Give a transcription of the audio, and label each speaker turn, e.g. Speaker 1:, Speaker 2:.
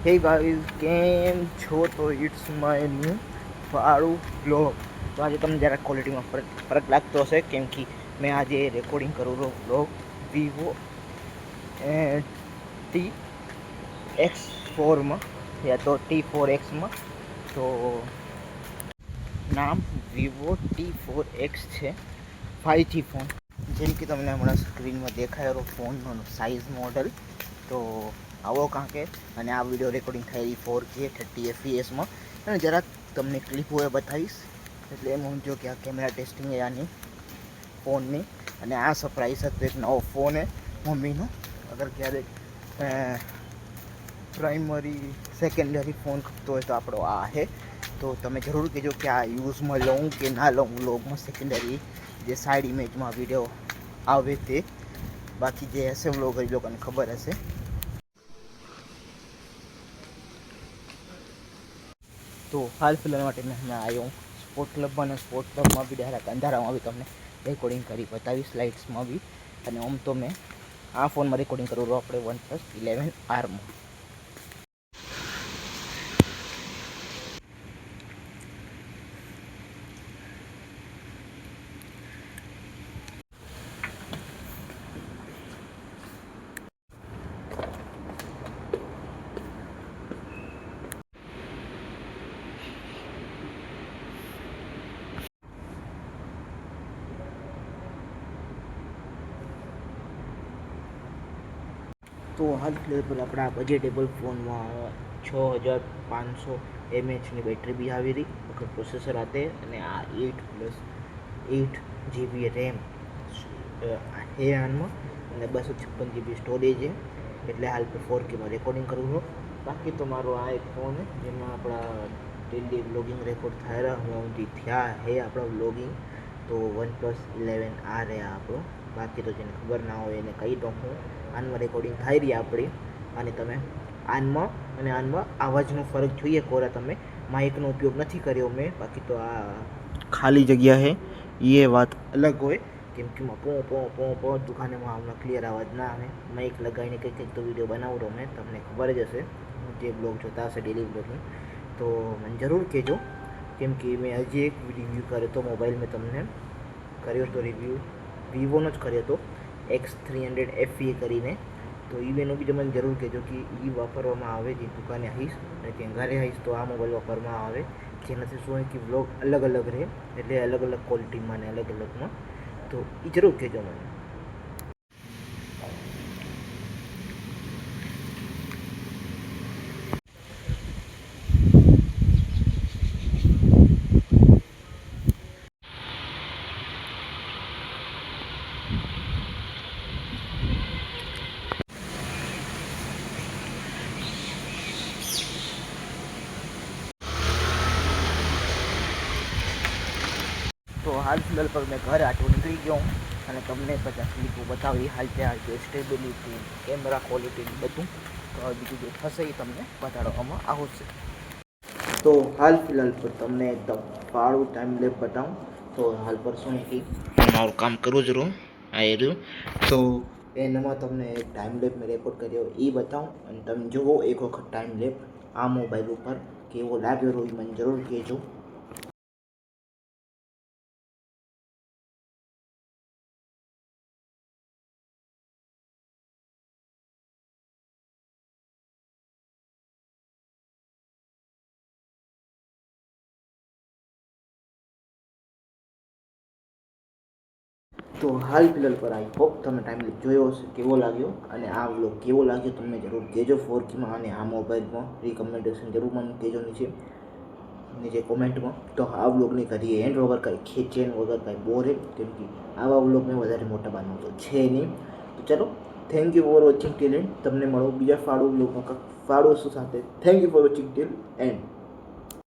Speaker 1: Hey guys, કેમ છો? તો ઇટ્સ માય ન્યૂ ફાળું બ્લોગ. તો આજે તમને જરાક ક્વોલિટીમાં ફરક લાગતો હશે, કેમ કે મેં આજે રેકોર્ડિંગ કરેલો બ્લોગ વિવો T-X4માં યા તો T4Xમાં. તો નામ વિવો T4X છે, 5G ફોન. જેમ કે તમને હમણાં સ્ક્રીનમાં દેખાયેલો ફોનનો સાઇઝ મોડલ તો આવો કાંકે. અને આ વિડીયો રેકોર્ડિંગ થઈ 4K 30 fps અને જરાક તમને ક્લિપ હોય બતાવીશ, એટલે એમ સમજો કે આ કેમેરા ટેસ્ટિંગ એ આની ફોનની. અને આ સરપ્રાઈઝ હતો એક નવો ફોન એ મમ્મીનો. અગર ક્યારેક પ્રાઇમરી સેકન્ડરી ફોન ખપતો હોય તો આપણો આ છે. તો તમે જરૂર કહેજો કે આ યુઝમાં લઉં કે ના લઉં. વ્લોગમાં સેકન્ડરી જે સાઈડ ઇમેજમાં વિડીયો આવે તે, બાકી જે હશે વ્લોગ એ લોકોને ખબર હશે. તો હાલ ફિલહાલ માટે મેં આવ્યો સ્પોર્ટ ક્લબમાં, અને સ્પોર્ટ ક્લબમાં બી ડાયરેક્ટ અંધારામાં બી તમને રેકોર્ડિંગ કરી બતાવીશ લાઇટ્સમાં બી. અને આમ તો મેં આ ફોનમાં રેકોર્ડિંગ કરેલું આપણે OnePlus 11R. તો હાલ ફિલહાલ આપણા બજેટેબલ ફોનમાં 6500 mAhની બેટરી બી આવી રહી વખત પ્રોસેસર આતે. અને આ 8+8 GB રેમ એ આનમાં, અને 256 GB સ્ટોરેજ છે. એટલે હાલ 4Kમાં રેકોર્ડિંગ કરું છું. બાકી તો મારો આ એક ફોન છે જેમાં આપણા ડેલી વ્લોગિંગ રેકોર્ડ થયા થયા હે આપણા વ્લોગિંગ. તો OnePlus 11R હે આપણો. બાકી તો જેને ખબર ના હોય એને કહી દઉં હું, આનમાં રેકોર્ડિંગ થઈ રહી આપણી. અને તમે આનમાં અને આનમાં અવાજનો ફરક જોઈએ. કોરા તમે માઇકનો ઉપયોગ નથી કર્યો મેં, બાકી તો આ ખાલી જગ્યા છે એ વાત અલગ હોય. કેમ કે પો દુકાનેમાં હમણાં ક્લિયર અવાજ ના આવે. માઇક લગાવીને કંઈક કંઈક તો વિડીયો બનાવું મેં, તમને ખબર જ હશે જે બ્લોગ જોતા હશે ડેલી બ્લોગિંગ. તો મને જરૂર કહેજો, કેમ કે મેં હજી એક રિવ્યૂ કર્યો હતો મોબાઈલ. મેં તમને કર્યો હતો રિવ્યૂ, વિવોનો જ કર્યો હતો, X300 FE કરીને. તો એનો બી મને જરૂર કહેજો કે એ વાપરવામાં આવે. જે દુકાને આવીશ અને ત્યાં ઘરે આવીશ તો આ મોબાઈલ વાપરવામાં આવે, જેનાથી શું હોય કે વ્લોગ અલગ અલગ રહે, એટલે અલગ અલગ ક્વોલિટીમાં ને અલગ અલગમાં. તો એ જરૂર કહેજો મને. તો હાલ ફિલહાલ પર મેં ઘરે આટલું નીકળી ગયો, અને તમને 50 ક્લિપો બતાવી હાલ ત્યાં સ્ટેબિલિટી, કેમેરા ક્વોલિટી બધું. તો હવે બીજું જે થશે એ તમને બતાડવામાં આવશે. તો હાલ ફિલહાલ પર તમને એકદમ ફાળું ટાઈમ લેપ બતાવું. તો હાલ પર શું કે મારું કામ કરવું જ રહું આ રહ્યું. તો એનામાં તમને એક ટાઈમ લેપ મેં રેકોર્ડ કર્યો એ બતાવું, અને તમે જુઓ એક વખત ટાઈમ લેપ આ મોબાઈલ ઉપર કેવો લાગ્યો રહ્યો એ મને જરૂર કહેજો. તો હાલ ફિલહાલ પર આઈ હોપ તમે ટાઈમ જોયો હશે કેવો લાગ્યો, અને આ વ્લોગ કેવો લાગ્યો તમને જરૂર કહેજો 4Kમાં અને આ મોબાઈલમાં. રિકમેન્ડેશન જરૂર મને કહેજો નીચે કોમેન્ટમાં. તો આ વ્લોગની કરીએ એન્ડ વગર કાંઈ ખેંચેન વગર કાંઈ બોરે, કેમ કે આવા વ્લોગ મેં વધારે મોટા બાનું તો છે નહીં. તો ચલો, thank you for watching till and. તમને મળો બીજા ફાળો વ્લોગમાં ફાળો સાથે. Thank you for watching till and.